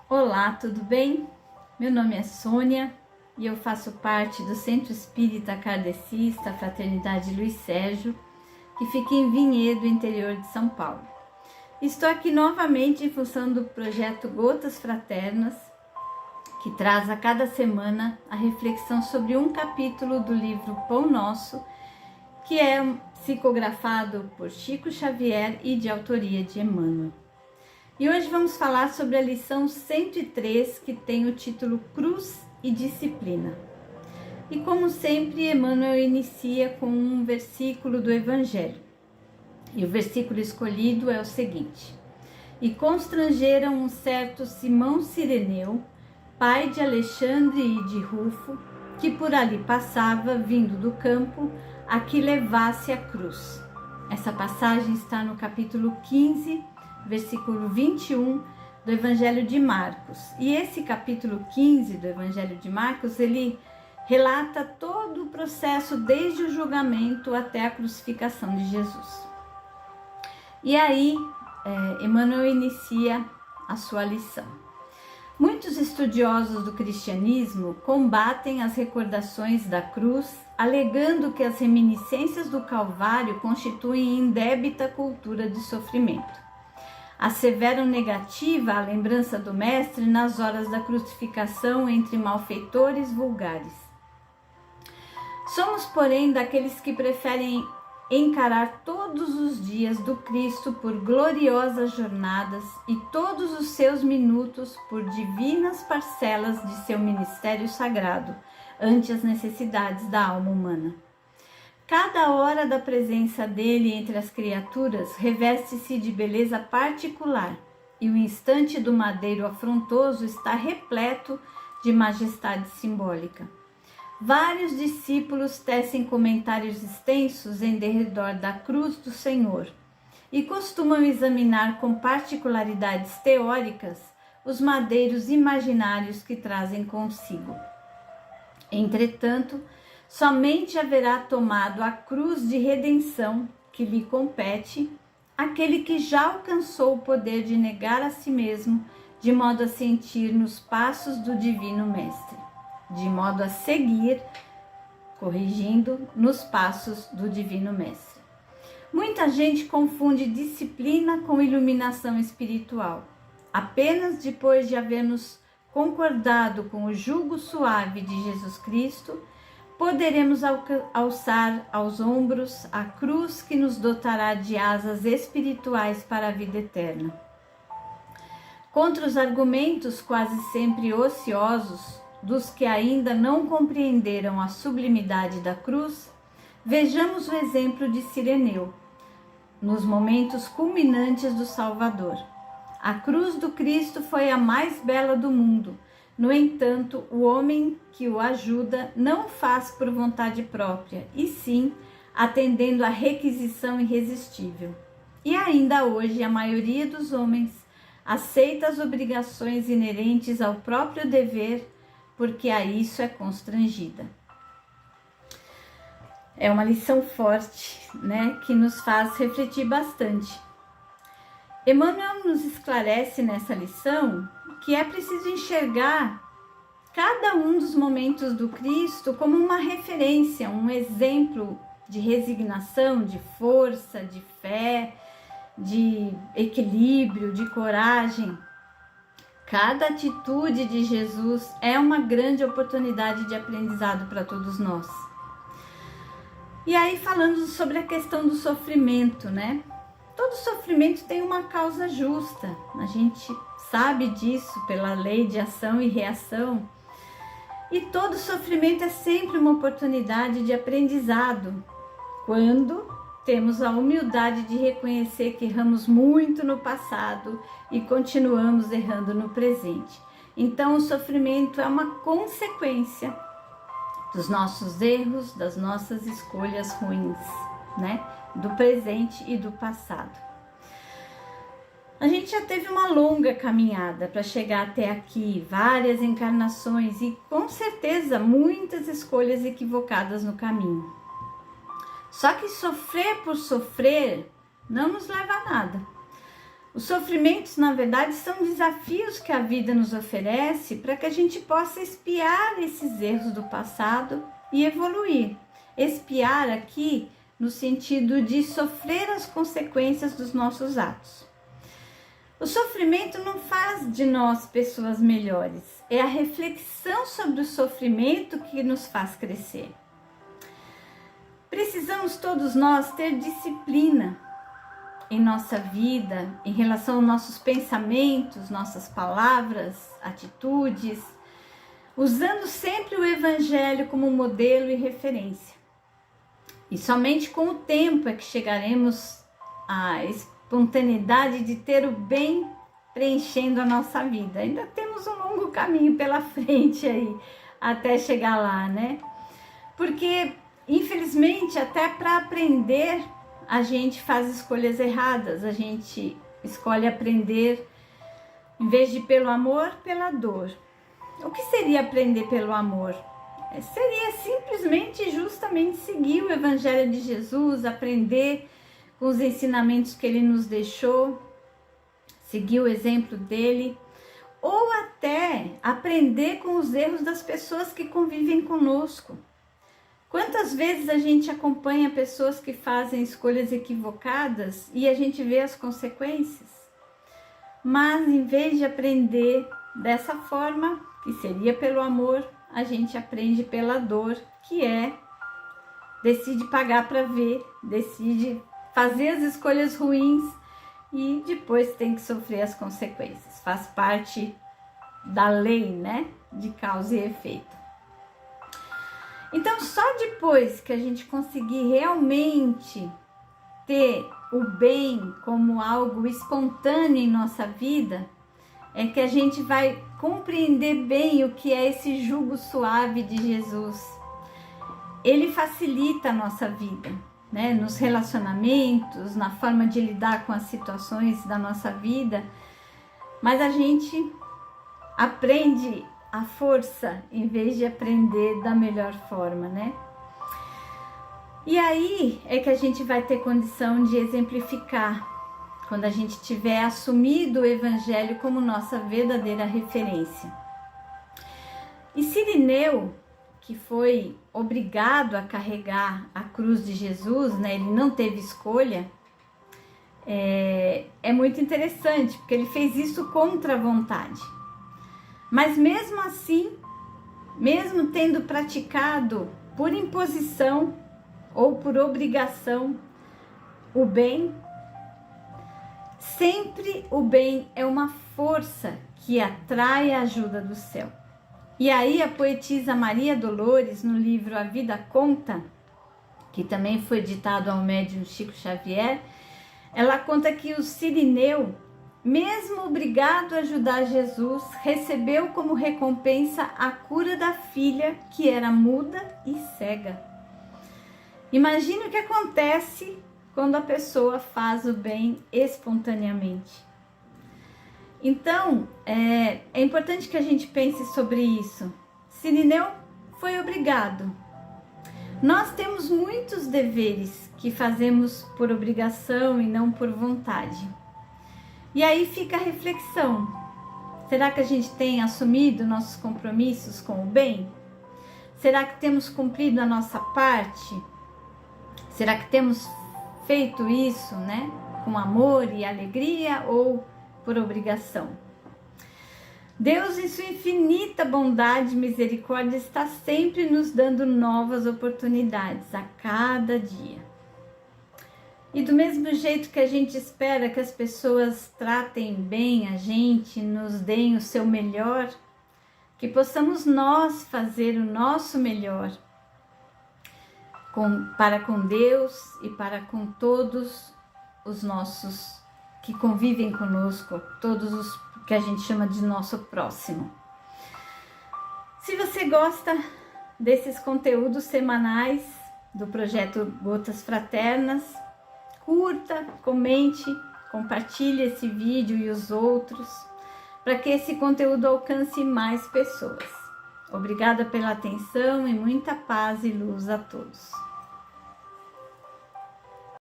Olá, tudo bem? Meu nome é Sônia e eu faço parte do Centro Espírita Kardecista Fraternidade Luiz Sérgio, que fica em Vinhedo, interior de São Paulo. Estou aqui novamente em função do projeto Gotas Fraternas, que traz a cada semana a reflexão sobre um capítulo do livro Pão Nosso, que é psicografado por Chico Xavier e de autoria de Emmanuel. E hoje vamos falar sobre a lição 103, que tem o título Cruz e Disciplina. E como sempre, Emmanuel inicia com um versículo do Evangelho. E o versículo escolhido é o seguinte: E constrangeram um certo Simão Cireneu, pai de Alexandre e de Rufo, que por ali passava, vindo do campo, a que levasse a cruz. Essa passagem está no capítulo 15, versículo 21 do Evangelho de Marcos. E esse capítulo 15 do Evangelho de Marcos, ele relata todo o processo desde o julgamento até a crucificação de Jesus. E aí, Emmanuel inicia a sua lição. Muitos estudiosos do cristianismo combatem as recordações da cruz, alegando que as reminiscências do Calvário constituem indébita cultura de sofrimento. Asseveram negativa a lembrança do Mestre nas horas da crucificação entre malfeitores vulgares. Somos, porém, daqueles que preferem encarar todos os dias do Cristo por gloriosas jornadas e todos os seus minutos por divinas parcelas de seu ministério sagrado, ante as necessidades da alma humana. Cada hora da presença dele entre as criaturas reveste-se de beleza particular, e o instante do madeiro afrontoso está repleto de majestade simbólica. Vários discípulos tecem comentários extensos em derredor da cruz do Senhor e costumam examinar com particularidades teóricas os madeiros imaginários que trazem consigo. Entretanto, somente haverá tomado a cruz de redenção que lhe compete aquele que já alcançou o poder de negar a si mesmo, de modo a sentir nos passos do Divino Mestre, de modo a seguir, nos passos do Divino Mestre. Muita gente confunde disciplina com iluminação espiritual. Apenas depois de havermos concordado com o jugo suave de Jesus Cristo, poderemos alçar aos ombros a cruz que nos dotará de asas espirituais para a vida eterna. Contra os argumentos quase sempre ociosos dos que ainda não compreenderam a sublimidade da cruz, vejamos o exemplo de Cireneu, nos momentos culminantes do Salvador. A cruz do Cristo foi a mais bela do mundo. No entanto, o homem que o ajuda não o faz por vontade própria, e sim atendendo à requisição irresistível. E ainda hoje, a maioria dos homens aceita as obrigações inerentes ao próprio dever, porque a isso é constrangida. É uma lição forte, né, que nos faz refletir bastante. Emmanuel nos esclarece nessa lição que é preciso enxergar cada um dos momentos do Cristo como uma referência, um exemplo de resignação, de força, de fé, de equilíbrio, de coragem. Cada atitude de Jesus é uma grande oportunidade de aprendizado para todos nós. E aí, falando sobre a questão do sofrimento, né? Todo sofrimento tem uma causa justa. A gente sabe disso pela lei de ação e reação. E todo sofrimento é sempre uma oportunidade de aprendizado, quando temos a humildade de reconhecer que erramos muito no passado e continuamos errando no presente. Então, o sofrimento é uma consequência dos nossos erros, das nossas escolhas ruins, né? Do presente e do passado. A gente já teve uma longa caminhada para chegar até aqui, várias encarnações e com certeza muitas escolhas equivocadas no caminho. Só que sofrer por sofrer não nos leva a nada. Os sofrimentos, na verdade, são desafios que a vida nos oferece para que a gente possa expiar esses erros do passado e evoluir. Expiar aqui no sentido de sofrer as consequências dos nossos atos. O sofrimento não faz de nós pessoas melhores, é a reflexão sobre o sofrimento que nos faz crescer. Precisamos todos nós ter disciplina em nossa vida, em relação aos nossos pensamentos, nossas palavras, atitudes, usando sempre o Evangelho como modelo e referência. E somente com o tempo é que chegaremos à espontaneidade de ter o bem preenchendo a nossa vida. Ainda temos um longo caminho pela frente aí, até chegar lá, né? Porque, infelizmente, até para aprender, a gente faz escolhas erradas, a gente escolhe aprender, em vez de pelo amor, pela dor. O que seria aprender pelo amor? Seria simplesmente, justamente, seguir o Evangelho de Jesus, aprender com os ensinamentos que Ele nos deixou, seguir o exemplo dele, ou até aprender com os erros das pessoas que convivem conosco. Quantas vezes a gente acompanha pessoas que fazem escolhas equivocadas e a gente vê as consequências? Mas em vez de aprender dessa forma, que seria pelo amor, a gente aprende pela dor, que decide pagar para ver, decide fazer as escolhas ruins e depois tem que sofrer as consequências. Faz parte da lei, né? De causa e efeito. Então, só depois que a gente conseguir realmente ter o bem como algo espontâneo em nossa vida, é que a gente vai compreender bem o que é esse jugo suave de Jesus. Ele facilita a nossa vida, né? Nos relacionamentos, na forma de lidar com as situações da nossa vida, mas a gente aprende a força em vez de aprender da melhor forma, né? E aí é que a gente vai ter condição de exemplificar quando a gente tiver assumido o Evangelho como nossa verdadeira referência. E Cirineu, que foi obrigado a carregar a cruz de Jesus, né? Ele não teve escolha, é muito interessante, porque ele fez isso contra a vontade. Mas mesmo assim, mesmo tendo praticado por imposição ou por obrigação o bem, sempre o bem é uma força que atrai a ajuda do céu. E aí a poetisa Maria Dolores, no livro A Vida Conta, que também foi ditado ao médium Chico Xavier, ela conta que o Cirineu, mesmo obrigado a ajudar Jesus, recebeu como recompensa a cura da filha, que era muda e cega. Imagine o que acontece quando a pessoa faz o bem espontaneamente. Então, é importante que a gente pense sobre isso. Cirineu foi obrigado. Nós temos muitos deveres que fazemos por obrigação e não por vontade. E aí fica a reflexão. Será que a gente tem assumido nossos compromissos com o bem? Será que temos cumprido a nossa parte? Será que temos feito isso, né, com amor e alegria ou por obrigação? Deus, em sua infinita bondade e misericórdia, está sempre nos dando novas oportunidades a cada dia. E do mesmo jeito que a gente espera que as pessoas tratem bem a gente, nos deem o seu melhor, que possamos nós fazer o nosso melhor para com Deus e para com todos os nossos que convivem conosco, todos os que a gente chama de nosso próximo. Se você gosta desses conteúdos semanais do projeto Gotas Fraternas, curta, comente, compartilhe esse vídeo e os outros, para que esse conteúdo alcance mais pessoas. Obrigada pela atenção e muita paz e luz a todos.